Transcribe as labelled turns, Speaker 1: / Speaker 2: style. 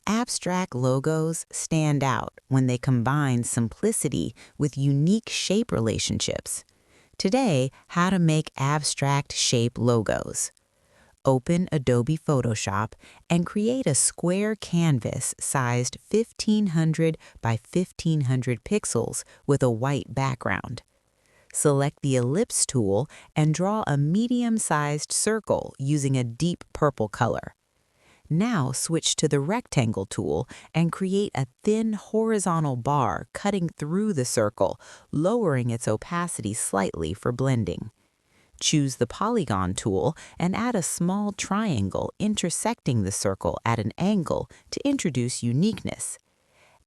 Speaker 1: Abstract logos stand out when they combine simplicity with unique shape relationships. Today, how to make abstract shape logos. Open Adobe Photoshop and create a square canvas sized 1500 by 1500 pixels with a white background. Select the ellipse tool and draw a medium-sized circle using a deep purple color. Now switch to the rectangle tool and create a thin horizontal bar cutting through the circle, lowering its opacity slightly for blending. Choose the polygon tool and add a small triangle intersecting the circle at an angle to introduce uniqueness.